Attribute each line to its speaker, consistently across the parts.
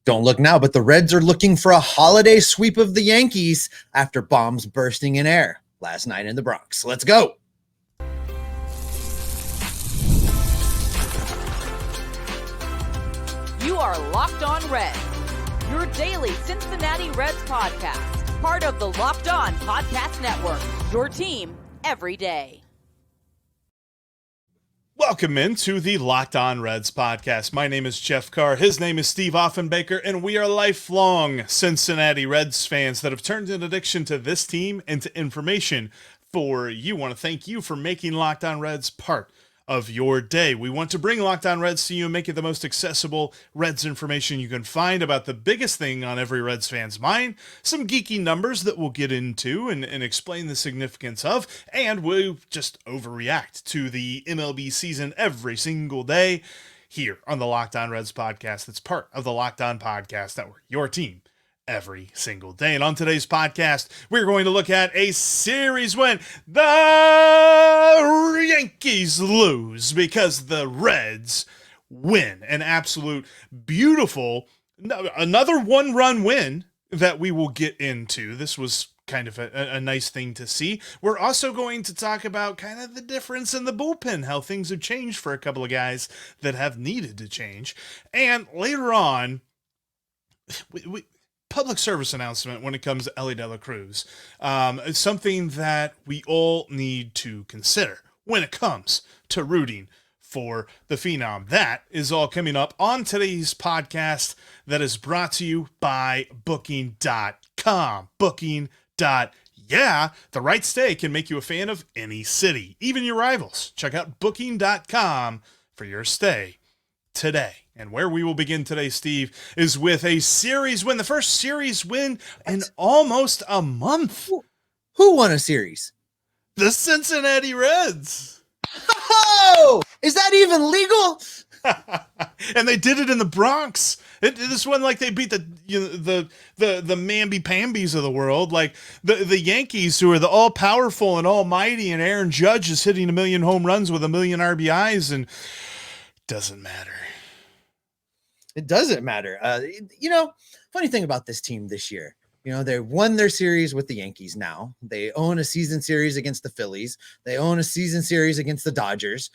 Speaker 1: Don't look now, but the Reds are looking for a holiday sweep of the Yankees after bombs bursting in air last night in the Bronx. Let's go.
Speaker 2: You are Locked On Reds, your daily Cincinnati Reds podcast, part of the Locked On Podcast Network, your team every day.
Speaker 3: Welcome into the Locked On Reds podcast. My name is Jeff Carr. His name is Steve Offenbaker, and we are lifelong Cincinnati Reds fans that have turned an addiction to this team and to information for you. I want to thank you for making Locked On Reds part of your day. We want to bring Locked On Reds to you and make it the most accessible Reds information you can find about the biggest thing on every Reds fan's mind, some geeky numbers that we'll get into and explain the significance of, and we'll just overreact to the MLB season every single day here on the Locked On Reds podcast. That's part of the Locked On Podcast Network, your team every single day. And on today's podcast, we're going to look at a series when the Yankees lose because the Reds win. An absolute beautiful, another one-run win that we will get into. This was kind of a nice thing to see. We're also going to talk about kind of the difference in the bullpen, how things have changed for a couple of guys that have needed to change. And later on, we public service announcement when it comes to Elly De La Cruz. It's something that we all need to consider when it comes to rooting for the Phenom. That is all coming up on today's podcast that is brought to you by Booking.com. Yeah, the right stay can make you a fan of any city, even your rivals. Check out Booking.com for your stay today. And where we will begin today, Steve, is with a series win, the first series win in almost a month.
Speaker 1: Who won a series?
Speaker 3: The Cincinnati Reds.
Speaker 1: Oh, is that even legal?
Speaker 3: And they did it in the Bronx. This one, like, they beat the mamby-pambies of the world, like the Yankees, who are the all-powerful and almighty, and Aaron Judge is hitting 1 million home runs with 1 million RBIs, and doesn't matter.
Speaker 1: It doesn't matter. Funny thing about this team this year, they won their series with the Yankees now. They own a season series against the Phillies. They own a season series against the Dodgers.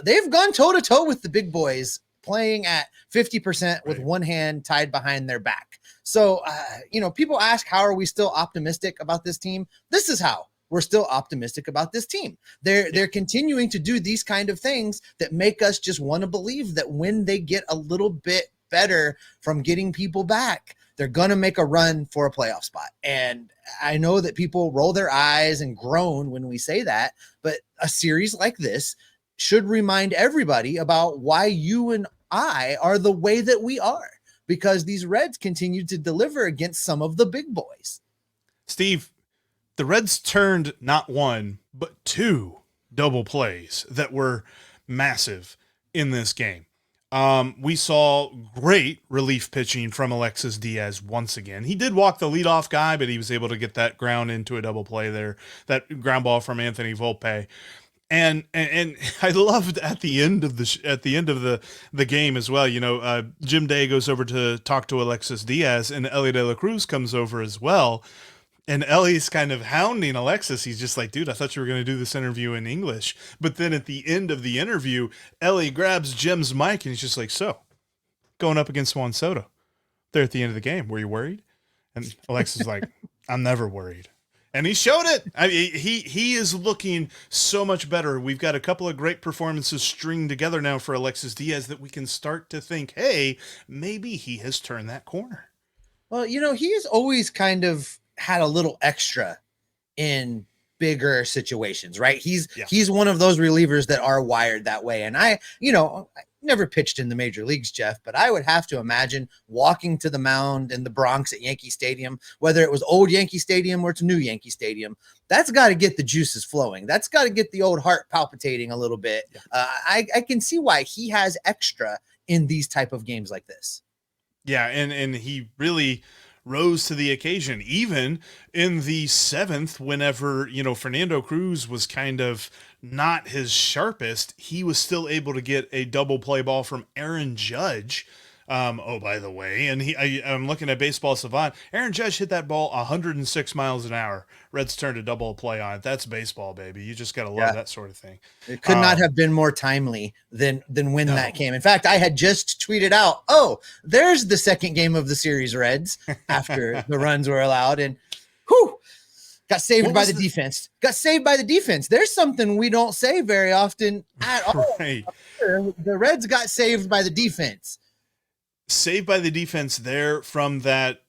Speaker 1: They've gone toe-to-toe with the big boys, playing at 50% with one hand tied behind their back. So, people ask, how are we still optimistic about this team? This is how we're still optimistic about this team. They're continuing to do these kind of things that make us just want to believe that when they get a little bit better from getting people back, they're going to make a run for a playoff spot. And I know that people roll their eyes and groan when we say that, but a series like this should remind everybody about why you and I are the way that we are, because these Reds continue to deliver against some of the big boys.
Speaker 3: Steve, the Reds turned not one, but 2 double plays that were massive in this game. We saw great relief pitching from Alexis Diaz once again. He did walk the leadoff guy, but he was able to get that ground into a double play there, that ground ball from Anthony Volpe. And I loved at the end of the game as well. Jim Day goes over to talk to Alexis Diaz, and Elly De La Cruz comes over as well. And Ellie's kind of hounding Alexis. He's just like, dude, I thought you were going to do this interview in English. But then at the end of the interview, Elly grabs Jim's mic and he's just like, so, going up against Juan Soto there at the end of the game, were you worried? And Alexis is like, I'm never worried. And he showed it. I mean, he is looking so much better. We've got a couple of great performances stringed together now for Alexis Diaz that we can start to think, hey, maybe he has turned that corner.
Speaker 1: Well, he has always kind of had a little extra in bigger situations, right? He's one of those relievers that are wired that way. And I never pitched in the major leagues, Jeff, but I would have to imagine walking to the mound in the Bronx at Yankee Stadium, whether it was old Yankee Stadium or it's new Yankee Stadium, that's got to get the juices flowing. That's got to get the old heart palpitating a little bit. Yeah. I can see why he has extra in these type of games like this.
Speaker 3: Yeah, and he really rose to the occasion, even in the 7th, whenever, Fernando Cruz was kind of not his sharpest, he was still able to get a double play ball from Aaron Judge Oh, by the way, and I'm looking at Baseball Savant. Aaron Judge hit that ball 106 miles an hour. Reds turned a double play on it. That's baseball, baby. You just got to love that sort of thing.
Speaker 1: It could not have been more timely than when
Speaker 3: No.
Speaker 1: that came. In fact, I had just tweeted out, "Oh, there's the second game of the series, Reds," after the runs were allowed, and whew, got saved by the defense. Got saved by the defense. There's something we don't say very often at all.
Speaker 3: Right.
Speaker 1: The Reds got saved by the defense.
Speaker 3: Saved by the defense there from that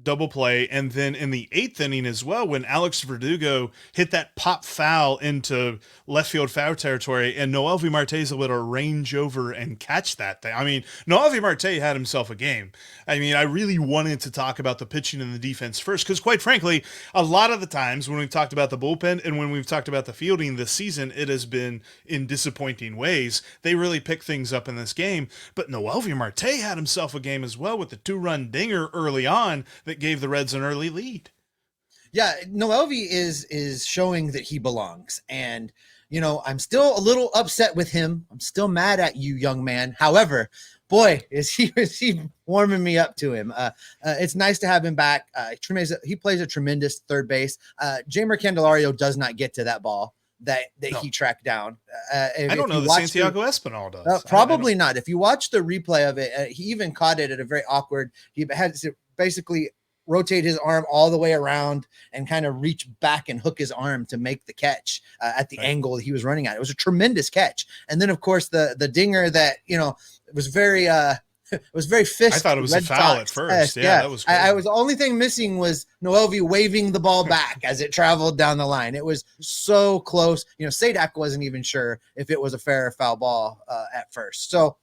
Speaker 3: double play, and then in the 8th inning as well, when Alex Verdugo hit that pop foul into left field foul territory, and Noelvi Marte is able to range over and catch that thing. I mean, Noelvi Marte had himself a game. I mean, I really wanted to talk about the pitching and the defense first, because quite frankly, a lot of the times when we've talked about the bullpen and when we've talked about the fielding this season, it has been in disappointing ways. They really picked things up in this game, but Noelvi Marte had himself a game as well with the 2-run dinger early on that gave the Reds an early lead.
Speaker 1: Yeah, Noelvi is showing that he belongs. And, you know, I'm still a little upset with him. I'm still mad at you, young man. However, boy, is he warming me up to him. It's nice to have him back. He plays a tremendous third base. Jamer Candelario does not get to that ball that he tracked down.
Speaker 3: I don't know that Santiago Espinal does.
Speaker 1: Probably not. If you watch the replay of it, he even caught it at a very awkward. He had to basically rotate his arm all the way around and kind of reach back and hook his arm to make the catch at the angle that he was running at. It was a tremendous catch. And then of course the dinger that, you know, it was very fist.
Speaker 3: I thought it was a foul at first. Yeah, that was cool.
Speaker 1: I was the only thing missing was Noelvi waving the ball back as it traveled down the line. It was so close. You know, Sadak wasn't even sure if it was a fair or foul ball at first. So,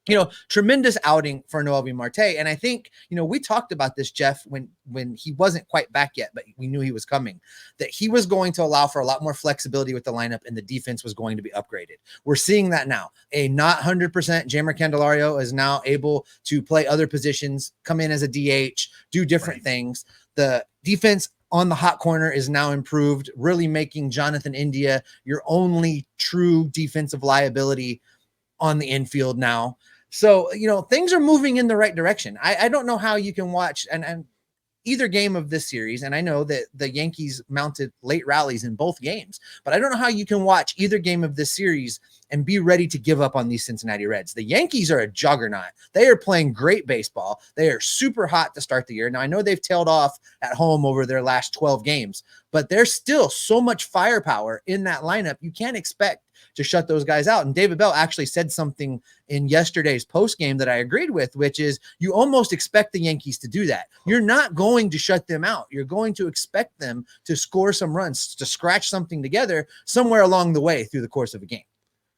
Speaker 1: you know, tremendous outing for Noelvi Marte. And I think, you know, we talked about this, Jeff, when he wasn't quite back yet, but we knew he was coming, that he was going to allow for a lot more flexibility with the lineup and the defense was going to be upgraded. We're seeing that now. A not 100% Jamer Candelario is now able to play other positions, come in as a DH, do different things. The defense on the hot corner is now improved, really making Jonathan India your only true defensive liability on the infield now. So, you know, things are moving in the right direction. I don't know how you can watch and either game of this series, and I know that the Yankees mounted late rallies in both games, but I don't know how you can watch either game of this series and be ready to give up on these Cincinnati Reds. The Yankees are a juggernaut. They are playing great baseball. They are super hot to start the year. Now, I know they've tailed off at home over their last 12 games, but there's still so much firepower in that lineup. You can't expect to shut those guys out. And David Bell actually said something in yesterday's post game that I agreed with, which is you almost expect the Yankees to do that. You're not going to shut them out. You're going to expect them to score some runs, to scratch something together somewhere along the way through the course of a game.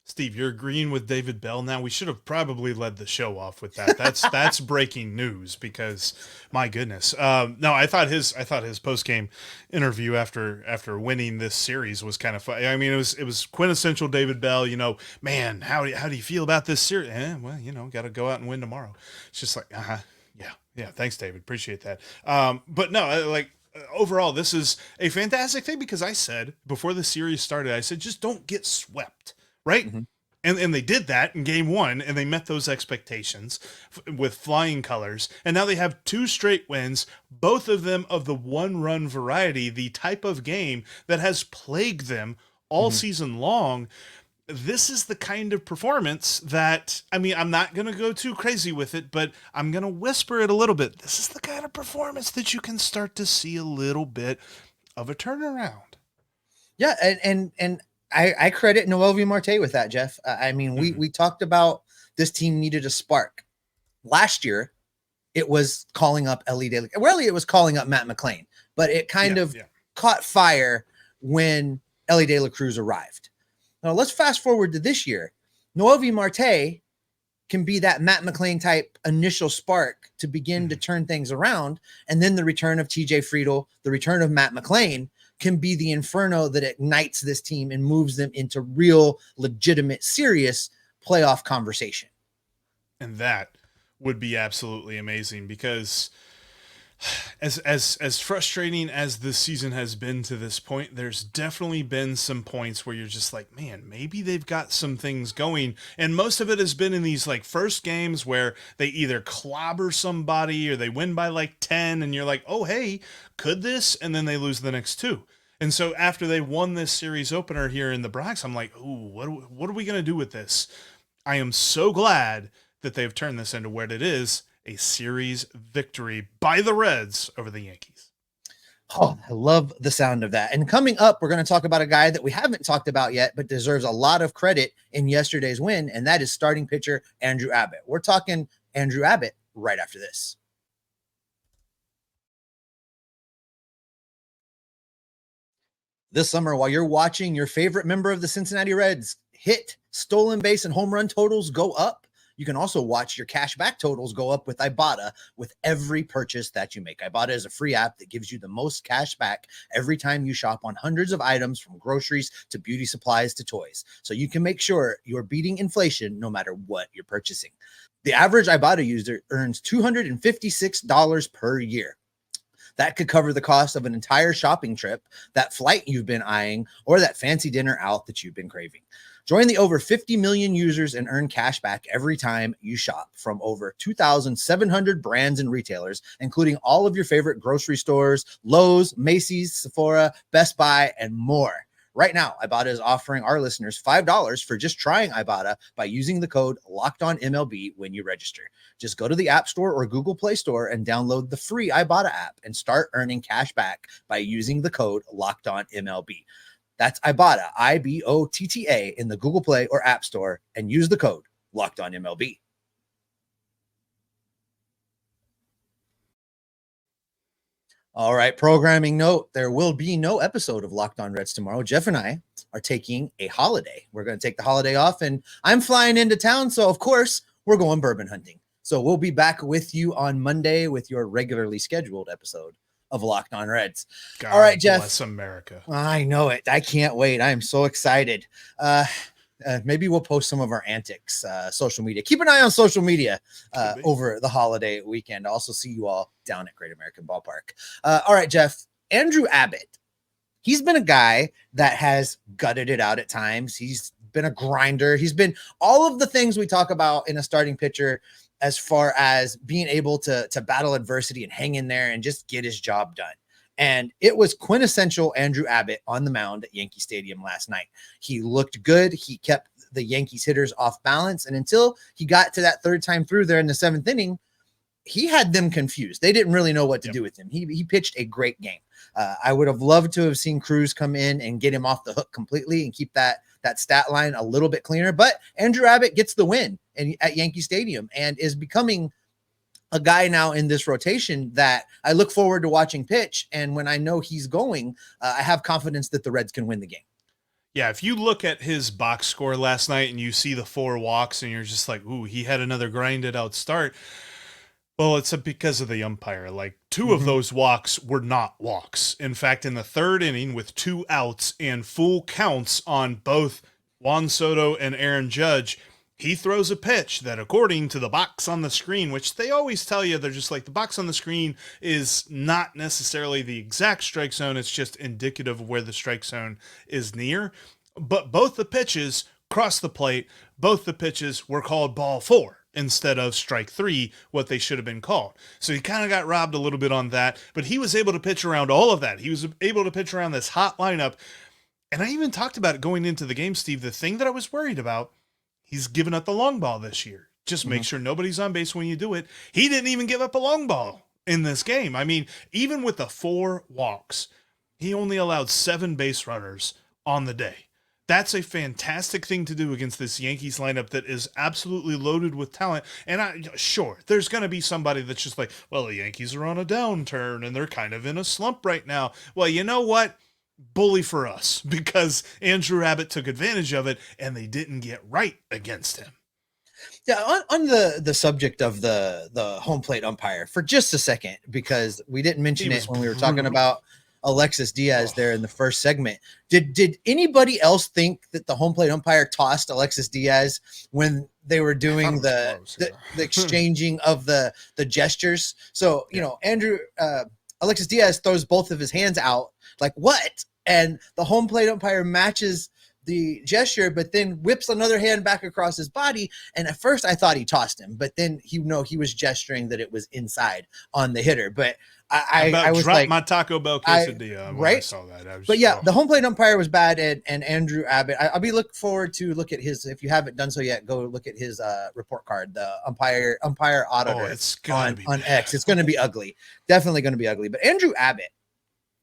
Speaker 3: Steve, you're agreeing with David Bell now. We should have probably led the show off with that. That's breaking news because my goodness. No, I thought his post game interview after winning this series was kind of fun. I mean, it was quintessential David Bell. You know, man, how do you feel about this series? Well, you know, got to go out and win tomorrow. It's just like, yeah. Thanks, David. Appreciate that. But no, overall, this is a fantastic thing because I said before the series started, I said just don't get swept. Right. Mm-hmm. And they did that in game one, and they met those expectations with flying colors. And now they have 2 straight wins, both of them of the 1-run variety, the type of game that has plagued them all season long. This is the kind of performance that, I mean, I'm not going to go too crazy with it, but I'm going to whisper it a little bit. This is the kind of performance that you can start to see a little bit of a turnaround.
Speaker 1: Yeah. And I credit Noelvi Marte with that, Jeff. I mean, we talked about this team needed a spark. Last year, it was calling up Elly De La Cruz. Really, it was calling up Matt McLain, but it kind of caught fire when Elly De La Cruz arrived. Now, let's fast forward to this year. Noelvi Marte can be that Matt McLain type initial spark to begin to turn things around, and then the return of TJ Friedel, the return of Matt McLain, can be the inferno that ignites this team and moves them into real, legitimate, serious playoff conversation.
Speaker 3: And that would be absolutely amazing because as frustrating as this season has been to this point, there's definitely been some points where you're just like, man, maybe they've got some things going. And most of it has been in these like first games where they either clobber somebody or they win by like 10 and you're like, oh, hey, could this? And then they lose the next two. And so after they won this series opener here in the Bronx, I'm like, ooh, what are we going to do with this? I am so glad that they've turned this into what it is, a series victory by the Reds over the Yankees.
Speaker 1: Oh, I love the sound of that. And coming up, we're going to talk about a guy that we haven't talked about yet, but deserves a lot of credit in yesterday's win, and that is starting pitcher Andrew Abbott. We're talking Andrew Abbott right after this. This summer, while you're watching your favorite member of the Cincinnati Reds hit, stolen base, and home run totals go up, you can also watch your cash back totals go up with Ibotta with every purchase that you make. Ibotta is a free app that gives you the most cash back every time you shop on hundreds of items, from groceries to beauty supplies to toys. So you can make sure you're beating inflation no matter what you're purchasing. The average Ibotta user earns $256 per year. That could cover the cost of an entire shopping trip, that flight you've been eyeing, or that fancy dinner out that you've been craving. Join the over 50 million users and earn cash back every time you shop from over 2,700 brands and retailers, including all of your favorite grocery stores, Lowe's, Macy's, Sephora, Best Buy, and more. Right now, Ibotta is offering our listeners $5 for just trying Ibotta by using the code LOCKEDONMLB when you register. Just go to the App Store or Google Play Store and download the free Ibotta app and start earning cash back by using the code LOCKEDONMLB. That's Ibotta, Ibotta, in the Google Play or App Store, and use the code LOCKEDONMLB. All right, programming note, there will be no episode of Locked On Reds tomorrow. Jeff and I are taking a holiday. We're going to take the holiday off, and I'm flying into town, so of course, we're going bourbon hunting. So we'll be back with you on Monday with your regularly scheduled episode of Locked On Reds.
Speaker 3: God
Speaker 1: all right, Jeff.
Speaker 3: Bless America.
Speaker 1: I know it. I can't wait. I am so excited. Maybe we'll post some of our antics, social media. Keep an eye on social media over the holiday weekend. I'll also see you all down at Great American Ballpark. All right, Jeff. Andrew Abbott. He's been a guy that has gutted it out at times. He's been a grinder. He's been all of the things we talk about in a starting pitcher as far as being able to battle adversity and hang in there and just get his job done. And it was quintessential Andrew Abbott on the mound at Yankee Stadium last night. He looked good. He kept the Yankees hitters off balance. And until he got to that third time through there in the seventh inning, he had them confused. They didn't really know what to do with him. He pitched a great game. I would have loved to have seen Cruz come in and get him off the hook completely and keep that stat line a little bit cleaner. But Andrew Abbott gets the win at Yankee Stadium and is becoming a guy now in this rotation that I look forward to watching pitch. And when I know he's going, I have confidence that the Reds can win the game.
Speaker 3: Yeah, if you look at his box score last night and you see the 4 walks and you're just like, ooh, he had another grinded out start. Well, it's because of the umpire. Like 2 of those walks were not walks. In fact, in the third inning with 2 outs and full counts on both Juan Soto and Aaron Judge, he throws a pitch that, according to the box on the screen, which they always tell you, they're just like, the box on the screen is not necessarily the exact strike zone. It's just indicative of where the strike zone is near. But both the pitches crossed the plate. Both the pitches were called ball 4 instead of strike 3, what they should have been called. So he kind of got robbed a little bit on that, but he was able to pitch around all of that. He was able to pitch around this hot lineup. And I even talked about it going into the game, Steve. The thing that I was worried about, he's given up the long ball this year. Just make sure nobody's on base when you do it. He didn't even give up a long ball in this game. I mean, even with the 4 walks, he only allowed 7 base runners on the day. That's a fantastic thing to do against this Yankees lineup that is absolutely loaded with talent. And sure, there's going to be somebody that's just like, well, the Yankees are on a downturn and they're kind of in a slump right now. Well, you know what? Bully for us, because Andrew Abbott took advantage of it and they didn't get right against him.
Speaker 1: Yeah, on the subject of the home plate umpire for just a second, because we didn't mention it when we were talking about Alexis Diaz there in the first segment. Did anybody else think that the home plate umpire tossed Alexis Diaz when they were doing
Speaker 3: was close, yeah.
Speaker 1: the exchanging of the gestures. So, you know, Alexis Diaz throws both of his hands out like, what? And the home plate umpire matches the gesture, but then whips another hand back across his body. And at first I thought he tossed him, but then he was gesturing that it was inside on the hitter. But I was
Speaker 3: dropped
Speaker 1: like,
Speaker 3: my Taco Bell quesadilla when I saw that.
Speaker 1: But yeah, the home plate umpire was bad, and Andrew Abbott. I'll be looking forward to look at his. If you haven't done so yet, go look at his report card. The umpire auditor on X. It's going to be ugly. Definitely going to be ugly. But Andrew Abbott,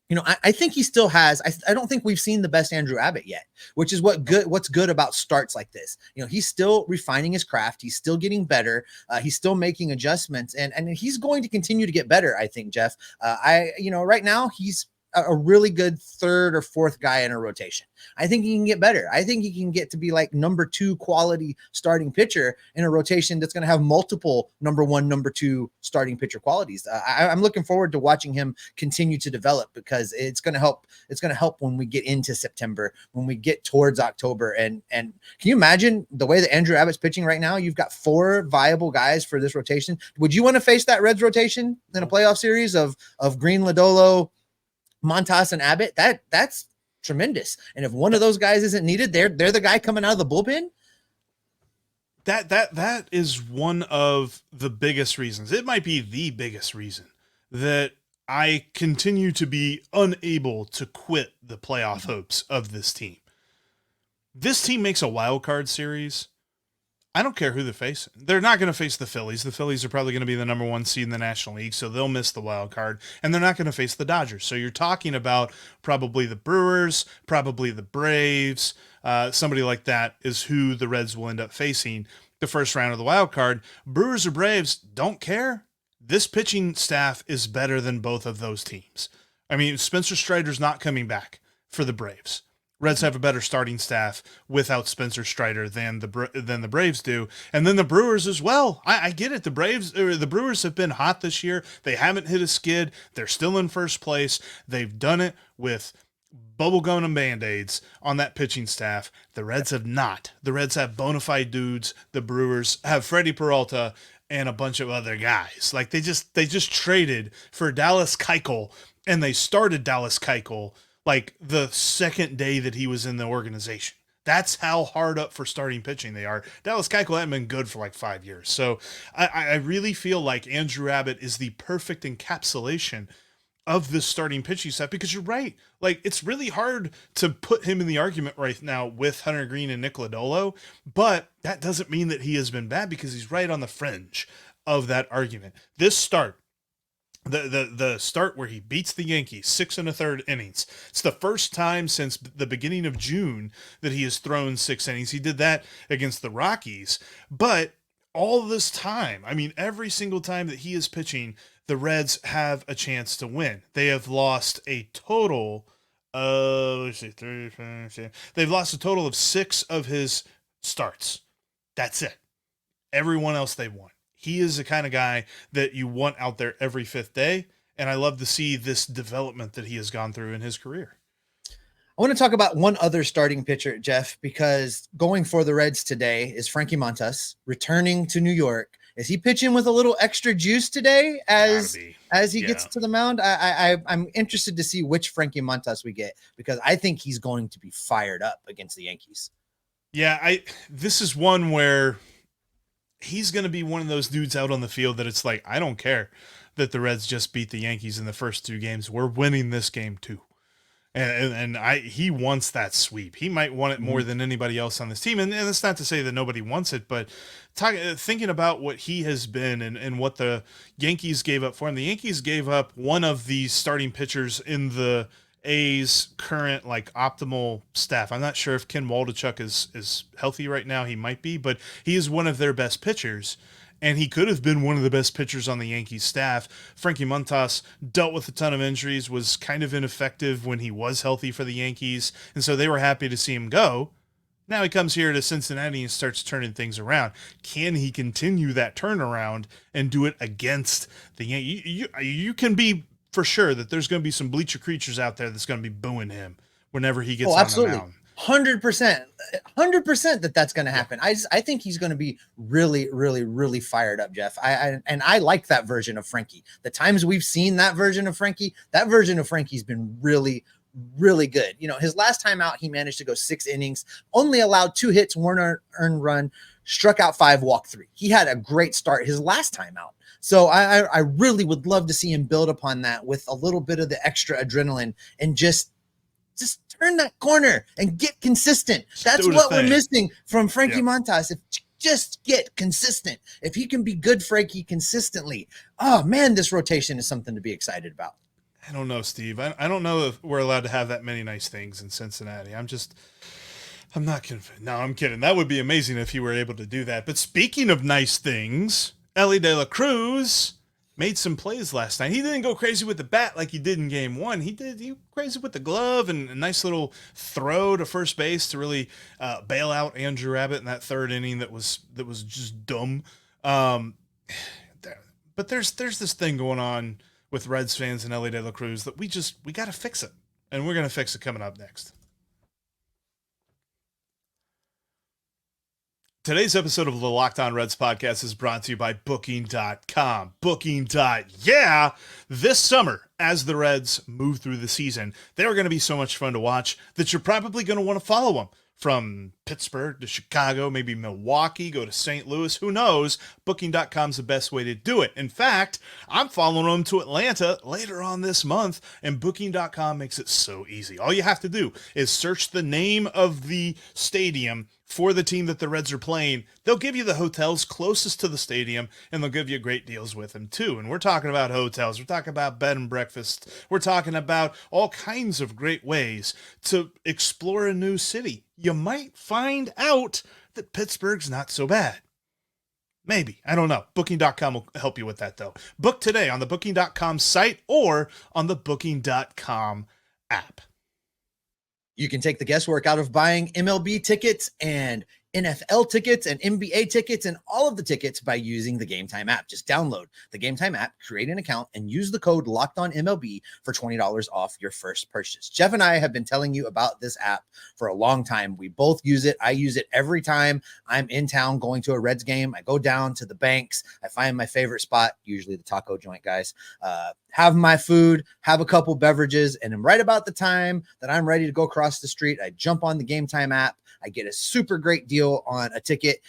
Speaker 1: you know, I think he still has. I don't think we've seen the best Andrew Abbott yet, which is what's good about starts like this. You know, he's still refining his craft. He's still getting better. He's still making adjustments, and he's going to continue to get better. I think, Jeff. Right now he's a really good third or fourth guy in a rotation. I think he can get better. I think he can get to be like number 2 quality starting pitcher in a rotation that's going to have multiple number 1, number 2 starting pitcher qualities. I'm looking forward to watching him continue to develop, because it's going to help. It's going to help when we get into September, when we get towards October. And can you imagine the way that Andrew Abbott's pitching right now? You've got 4 viable guys for this rotation. Would you want to face that Reds rotation in a playoff series of Green, Lodolo, Montas, and Abbott? That's tremendous. And if one of those guys isn't needed, they're the guy coming out of the bullpen.
Speaker 3: That is one of the biggest reasons. It might be the biggest reason that I continue to be unable to quit the playoff hopes of this team. This team makes a wild card series. I don't care who they're facing. They're not going to face the Phillies. The Phillies are probably going to be the number 1 seed in the National League, so they'll miss the wild card. And they're not going to face the Dodgers. So you're talking about probably the Brewers, probably the Braves. Somebody like that is who the Reds will end up facing the first round of the wild card. Brewers or Braves, don't care. This pitching staff is better than both of those teams. I mean, Spencer Strider's not coming back for the Braves. Reds have a better starting staff without Spencer Strider than the Braves do, and then the Brewers as well. I get it. The Brewers have been hot this year. They haven't hit a skid. They're still in first place. They've done it with bubblegum and Band-Aids on that pitching staff. The Reds have not. The Reds have bona fide dudes. The Brewers have Freddie Peralta and a bunch of other guys. Like they just traded for Dallas Keuchel, and they started Dallas Keuchel like the second day that he was in the organization. That's how hard up for starting pitching they are. Dallas Keuchel hasn't been good for like 5 years. So I really feel like Andrew Abbott is the perfect encapsulation of this starting pitching staff, because you're right. Like, it's really hard to put him in the argument right now with Hunter Green and Nick Lodolo, but that doesn't mean that he has been bad, because he's right on the fringe of that argument. This start, the start where he beats the Yankees 6 1/3 innings. It's the first time since the beginning of June that he has thrown 6 innings. He did that against the Rockies, but all this time, I mean, every single time that he is pitching, the Reds have a chance to win. They have lost a total of, they've lost a total of 6 of his starts. That's it. Everyone else they won. He is the kind of guy that you want out there every 5th day, and I love to see this development that he has gone through in his career.
Speaker 1: I want to talk about one other starting pitcher, Jeff, because going for the Reds today is Frankie Montas, returning to New York. Is he pitching with a little extra juice today as he gets to the mound? I'm interested to see which Frankie Montas we get, because I think he's going to be fired up against the Yankees.
Speaker 3: Yeah, this is one where he's going to be one of those dudes out on the field that it's like, I don't care that the Reds just beat the Yankees in the first 2 games. We're winning this game too. And he wants that sweep. He might want it more than anybody else on this team. And that's not to say that nobody wants it, but thinking about what he has been and what the Yankees gave up for him. The Yankees gave up one of the starting pitchers in the A's current like optimal staff. I'm not sure if Ken Waldichuk is healthy right now. He might be, but he is one of their best pitchers. And he could have been one of the best pitchers on the Yankees staff. Frankie Montas dealt with a ton of injuries, was kind of ineffective when he was healthy for the Yankees, and so they were happy to see him go. Now he comes here to Cincinnati and starts turning things around. Can he continue that turnaround and do it against the Yankees? You can be for sure that there's going to be some bleacher creatures out there that's going to be booing him whenever he gets on the mound.
Speaker 1: 100%, 100% that's going to happen. I think he's going to be really, really, really fired up, Jeff. I like that version of Frankie. The times we've seen that version of Frankie's been really, really good. You know, his last time out, he managed to go 6 innings, only allowed 2 hits, 1 earned run, struck out 5, walked 3. He had a great start his last time out. So I really would love to see him build upon that with a little bit of the extra adrenaline and just turn that corner and get consistent. That's what we're missing from Frankie Montas. If just get consistent, if he can be good Frankie consistently, oh man, this rotation is something to be excited about.
Speaker 3: I don't know, Steve. I don't know if we're allowed to have that many nice things in Cincinnati. I'm not convinced. No, I'm kidding. That would be amazing if he were able to do that. But speaking of nice things, Elly De La Cruz made some plays last night. He didn't go crazy with the bat like he did in game 1. He crazy with the glove and a nice little throw to first base to really bail out Andrew Abbott in that 3rd inning that was just dumb. But there's this thing going on with Reds fans and Elly De La Cruz that we got to fix it. And we're going to fix it coming up next. Today's episode of the Locked On Reds podcast is brought to you by Booking.com. Yeah, this summer, as the Reds move through the season, they're going to be so much fun to watch that you're probably going to want to follow them. From Pittsburgh to Chicago, maybe Milwaukee, go to St. Louis, who knows? Booking.com's the best way to do it. In fact, I'm following them to Atlanta later on this month, and Booking.com makes it so easy. All you have to do is search the name of the stadium for the team that the Reds are playing. They'll give you the hotels closest to the stadium, and they'll give you great deals with them too. And we're talking about hotels, we're talking about bed and breakfast, we're talking about all kinds of great ways to explore a new city. You might find out that Pittsburgh's not so bad. Maybe. I don't know. Booking.com will help you with that, though. Book today on the Booking.com site or on the Booking.com app.
Speaker 1: You can take the guesswork out of buying MLB tickets and NFL tickets and NBA tickets and all of the tickets by using the Game Time app. Just download the Game Time app, create an account, and use the code LOCKEDONMLB for $20 off your first purchase. Jeff and I have been telling you about this app for a long time. We both use it. I use it every time I'm in town going to a Reds game. I go down to the banks. I find my favorite spot, usually the taco joint, guys. Have my food, have a couple beverages, and then right about the time that I'm ready to go across the street, I jump on the Game Time app. I get a super great deal on a ticket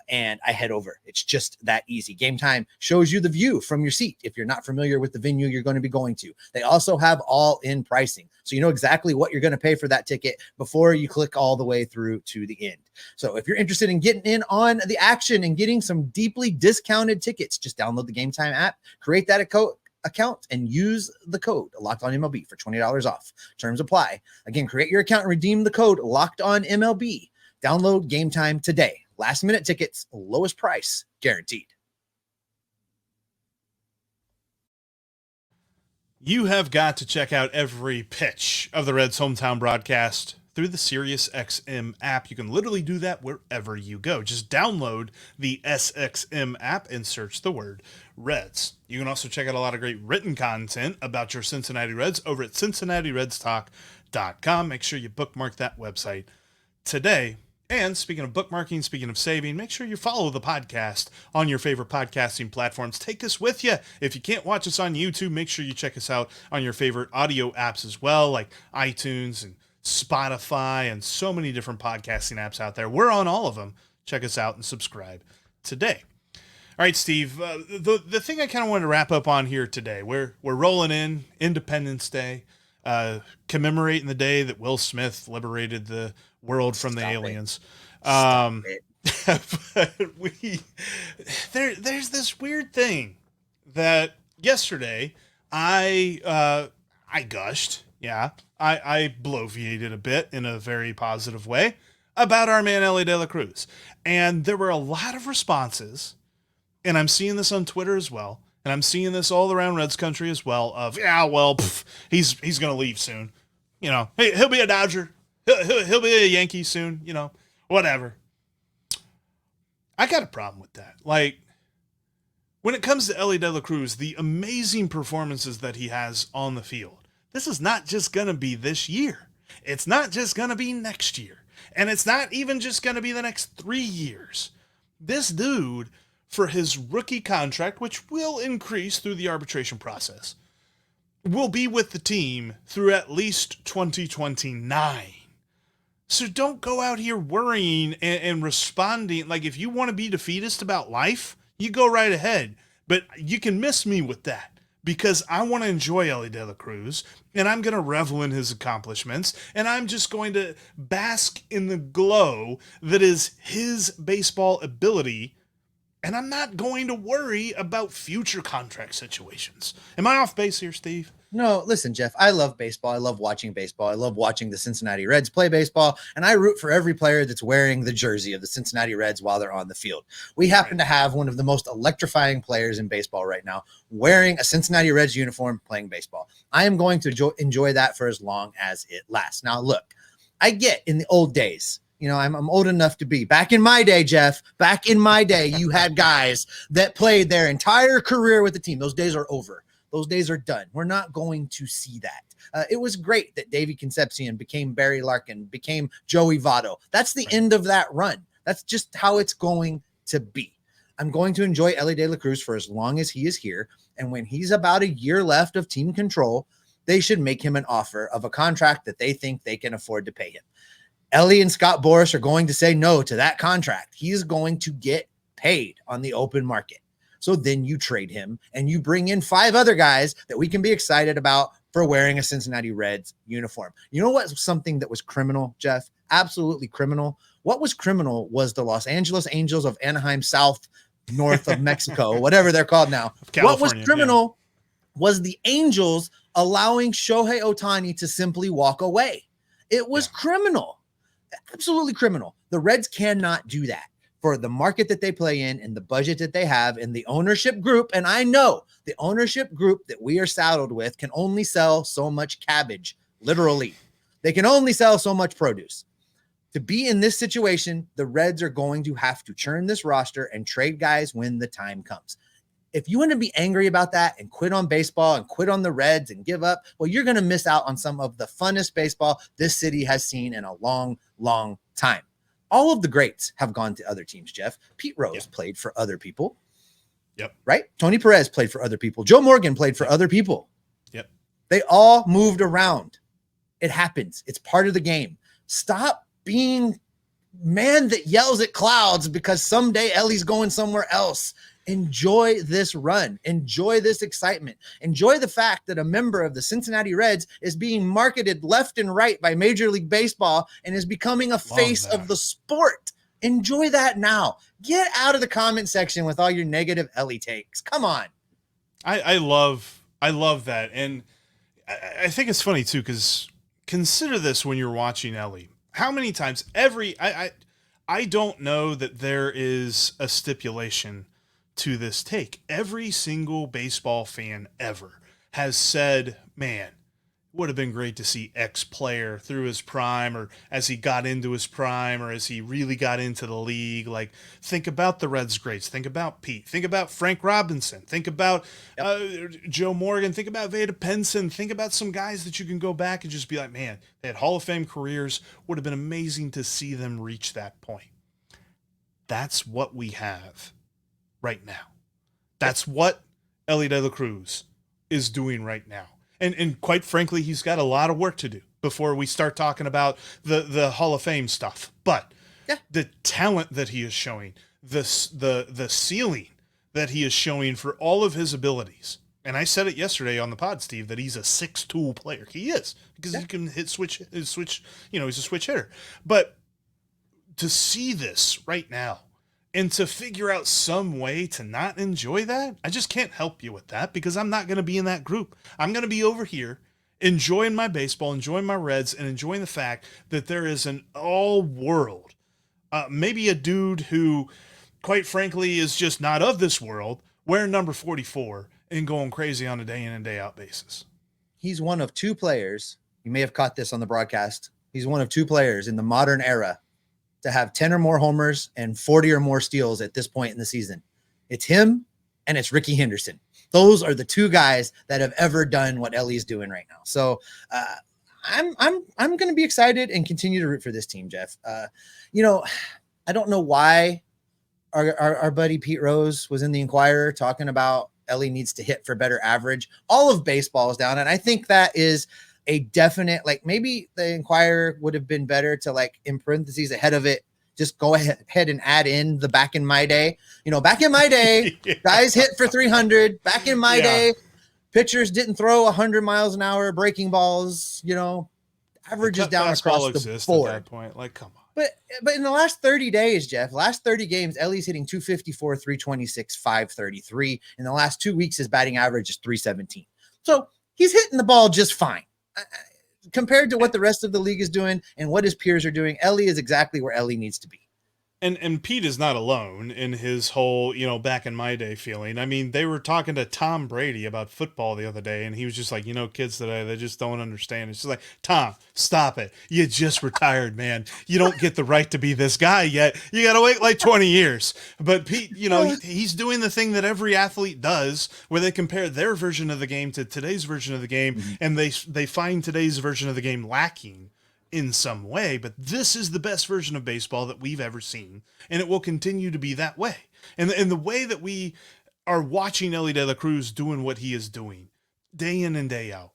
Speaker 1: and I head over. It's just that easy. Game Time shows you the view from your seat if you're not familiar with the venue you're going to be going to. They also have all-in pricing, so you know exactly what you're going to pay for that ticket before you click all the way through to the end. So if you're interested in getting in on the action and getting some deeply discounted tickets, just download the Game Time app, create that account, and use the code LOCKEDONMLB for $20 off. Terms apply. Again, create your account and redeem the code LOCKEDONMLB. Download Game Time today. Last minute tickets, lowest price guaranteed.
Speaker 3: You have got to check out every pitch of the Reds hometown broadcast through the SiriusXM app. You can literally do that wherever you go. Just download the SXM app and search the word Reds. You can also check out a lot of great written content about your Cincinnati Reds over at CincinnatiRedsTalk.com. Make sure you bookmark that website today. And speaking of bookmarking, speaking of saving, make sure you follow the podcast on your favorite podcasting platforms. Take us with you. If you can't watch us on YouTube, make sure you check us out on your favorite audio apps as well, like iTunes and Spotify and so many different podcasting apps out there. We're on all of them. Check us out and subscribe today. All right, Steve, the thing I kind of wanted to wrap up on here today, we're rolling in Independence Day, commemorating the day that Will Smith liberated the world from the aliens. But there's this weird thing that yesterday I gushed. Yeah, I bloviated a bit in a very positive way about our man Elly De La Cruz. And there were a lot of responses, and I'm seeing this on Twitter as well, and I'm seeing this all around Reds country as well, of, he's going to leave soon. You know, hey, he'll be a Dodger. He'll be a Yankee soon, you know, whatever. I got a problem with that. Like, when it comes to Elly De La Cruz, the amazing performances that he has on the field, this is not just going to be this year. It's not just going to be next year. And it's not even just going to be the next 3 years. This dude, for his rookie contract, which will increase through the arbitration process, will be with the team through at least 2029. So don't go out here worrying and responding. Like, if you want to be defeatist about life, you go right ahead. But you can miss me with that, because I want to enjoy Elly De La Cruz, and I'm going to revel in his accomplishments, and I'm just going to bask in the glow that is his baseball ability, and I'm not going to worry about future contract situations. Am I off base here, Steve?
Speaker 1: No, listen, Jeff, I love baseball. I love watching baseball. I love watching the Cincinnati Reds play baseball, and I root for every player that's wearing the jersey of the Cincinnati Reds while they're on the field. We happen to have one of the most electrifying players in baseball right now wearing a Cincinnati Reds uniform playing baseball. I am going to enjoy that for as long as it lasts. Now, look, I get in the old days, you know, I'm old enough to be back in my day, Jeff. Back in my day, you had guys that played their entire career with the team. Those days are over. Those days are done. We're not going to see that. It was great that Davey Concepcion became Barry Larkin, became Joey Votto. That's the end of that run. That's just how it's going to be. I'm going to enjoy Elly De La Cruz for as long as he is here. And when he's about a year left of team control, they should make him an offer of a contract that they think they can afford to pay him. Elly and Scott Boras are going to say no to that contract. He's going to get paid on the open market. So then you trade him and you bring in 5 other guys that we can be excited about for wearing a Cincinnati Reds uniform. You know what's something that was criminal, Jeff? Absolutely criminal. What was criminal was the Los Angeles Angels of Anaheim South, north of Mexico, whatever they're called now. What was criminal was the Angels allowing Shohei Ohtani to simply walk away. It was criminal. Absolutely criminal. The Reds cannot do that. For the market that they play in and the budget that they have and the ownership group. And I know the ownership group that we are saddled with can only sell so much cabbage, literally. They can only sell so much produce. To be in this situation, the Reds are going to have to churn this roster and trade guys when the time comes. If you want to be angry about that and quit on baseball and quit on the Reds and give up, well, you're going to miss out on some of the funnest baseball this city has seen in a long, long time. All of the greats have gone to other teams, Jeff. Pete Rose played for other people.
Speaker 3: Yep.
Speaker 1: Right? Tony Perez played for other people. Joe Morgan played for other people.
Speaker 3: Yep.
Speaker 1: They all moved around. It happens. It's part of the game. Stop being man that yells at clouds because someday Elly's going somewhere else. Enjoy this run. Enjoy this excitement. Enjoy the fact that a member of the Cincinnati Reds is being marketed left and right by Major League Baseball and is becoming a face of the sport. Enjoy that now. Get out of the comment section with all your negative Elly takes. Come on.
Speaker 3: I love that. And I think it's funny too, because consider this when you're watching Elly. How many times I don't know that there is a stipulation to this take. Every single baseball fan ever has said, man, it would have been great to see X player through his prime, or as he got into his prime, or as he really got into the league. Like, think about the Reds greats. Think about Pete. Think about Frank Robinson. Think about Joe Morgan. Think about Vada Penson. Think about some guys that you can go back and just be like, man, they had Hall of Fame careers. Would have been amazing to see them reach that point. That's what we have right now. That's what Elly De La Cruz is doing right now. And quite frankly, he's got a lot of work to do before we start talking about the Hall of Fame stuff. But the talent that he is showing, the ceiling that he is showing for all of his abilities. And I said it yesterday on the pod, Steve, that he's a 6-tool player. He is, because he can switch, he's a switch hitter. But to see this right now, and to figure out some way to not enjoy that, I just can't help you with that, because I'm not going to be in that group. I'm going to be over here enjoying my baseball, enjoying my Reds, and enjoying the fact that there is an all-world, maybe a dude who, quite frankly, is just not of this world, wearing number 44 and going crazy on a day-in and day-out basis.
Speaker 1: He's one of 2 players. You may have caught this on the broadcast. He's one of 2 players in the modern era to have 10 or more homers and 40 or more steals at this point in the season. It's him and it's Ricky Henderson. Those are the 2 guys that have ever done what Elly's doing right now. So I'm going to be excited and continue to root for this team, Jeff. You know, I don't know why our buddy Pete Rose was in the Inquirer talking about Elly needs to hit for better average. All of baseball is down, and I think that is a definite, like, maybe the Inquirer would have been better to, like, in parentheses ahead of it, just go ahead and add in the back in my day. You know, back in my day, guys hit for 300. Back in my day, pitchers didn't throw 100 miles an hour, breaking balls, you know, averages down across the board.
Speaker 3: At that point. Like, come on.
Speaker 1: But in the last 30 days, Jeff, last 30 games, Elly's hitting 254, 326, 533. In the last 2 weeks, his batting average is 317. So he's hitting the ball just fine. Compared to what the rest of the league is doing and what his peers are doing, Elly is exactly where Elly needs to be.
Speaker 3: And Pete is not alone in his whole, you know, back in my day feeling. I mean, they were talking to Tom Brady about football the other day, and he was just like, you know, kids today, they just don't understand. It's just like, Tom, stop it. You just retired, man. You don't get the right to be this guy yet. You got to wait like 20 years. But Pete, you know, he's doing the thing that every athlete does, where they compare their version of the game to today's version of the game, and they find today's version of the game lacking in some way, but this is the best version of baseball that we've ever seen, and it will continue to be that way. And the way that we are watching Elly De La Cruz doing what he is doing day in and day out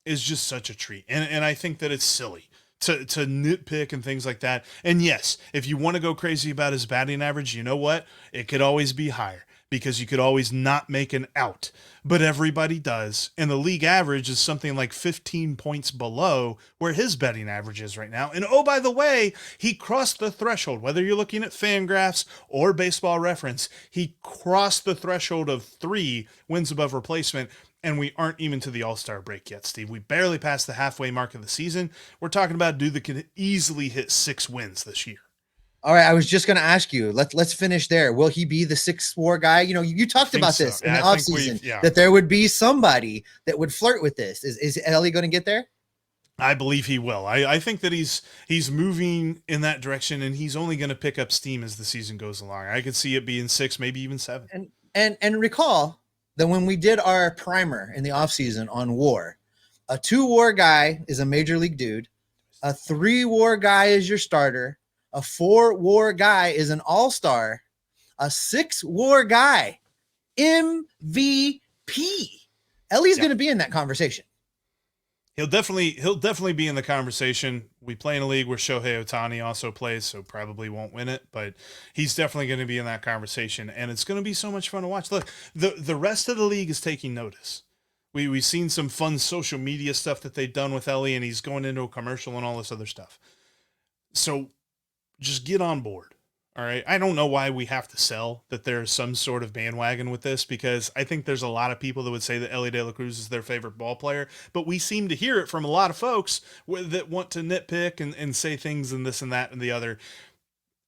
Speaker 3: is just such a treat. And I think that it's silly to nitpick and things like that. And yes, if you want to go crazy about his batting average, you know what? It could always be higher, because you could always not make an out, but everybody does. And the league average is something like 15 points below where his betting average is right now. And oh, by the way, he crossed the threshold, whether you're looking at Fangraphs or Baseball Reference, he crossed the threshold of 3 wins above replacement. And we aren't even to the All-Star break yet, Steve. We barely passed the halfway mark of the season. We're talking about a dude that can easily hit 6 wins this year.
Speaker 1: All right, I was just going to ask you. Let's finish there. Will he be the 6th WAR guy? You know, you talked about this in the offseason, that there would be somebody that would flirt with this. Is Elly going to get there?
Speaker 3: I believe he will. I think that he's moving in that direction, and he's only going to pick up steam as the season goes along. I could see it being 6, maybe even 7.
Speaker 1: And recall that when we did our primer in the offseason on WAR, a 2 WAR guy is a major league dude. A 3 WAR guy is your starter. A 4 WAR guy is an all-star. A 6 WAR guy, MVP. Elly's going to be in that conversation.
Speaker 3: He'll definitely be in the conversation. We play in a league where Shohei Ohtani also plays, so probably won't win it, but he's definitely going to be in that conversation, and it's going to be so much fun to watch. Look, the rest of the league is taking notice. We've seen some fun social media stuff that they've done with Elly, and he's going into a commercial and all this other stuff. So just get on board. All right. I don't know why we have to sell that there's some sort of bandwagon with this, because I think there's a lot of people that would say that Elly De La Cruz is their favorite ball player, but we seem to hear it from a lot of folks that want to nitpick and say things and this and that and the other.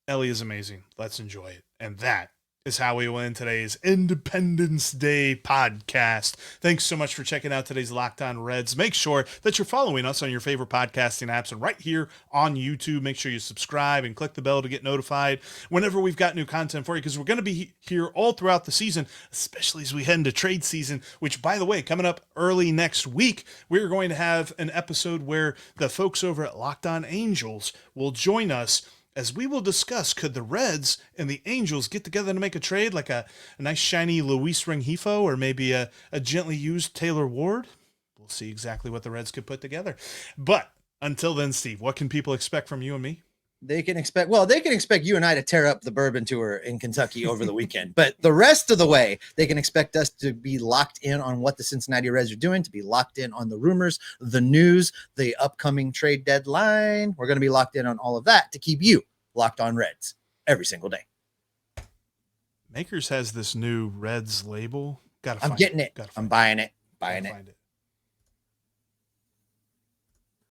Speaker 3: Elly is amazing. Let's enjoy it. And that is how we will end today's Independence Day podcast. Thanks so much for checking out today's Locked On Reds. Make sure that you're following us on your favorite podcasting apps and right here on YouTube. Make sure you subscribe and click the bell to get notified whenever we've got new content for you, because we're going to be here all throughout the season, especially as we head into trade season, which, by the way, coming up early next week, we're going to have an episode where the folks over at Locked On Angels will join us as we will discuss, could the Reds and the Angels get together to make a trade, like a nice shiny Luis Rengifo or maybe a gently used Taylor Ward? We'll see exactly what the Reds could put together. But until then, Steve, what can people expect from you and me?
Speaker 1: They can expect you and I to tear up the Bourbon Tour in Kentucky over the weekend. But the rest of the way, they can expect us to be locked in on what the Cincinnati Reds are doing, to be locked in on the rumors, the news, the upcoming trade deadline. We're going to be locked in on all of that to keep you locked on Reds every single day.
Speaker 3: Makers has this new Reds label.
Speaker 1: I'm getting it. I'm buying it. Buying it.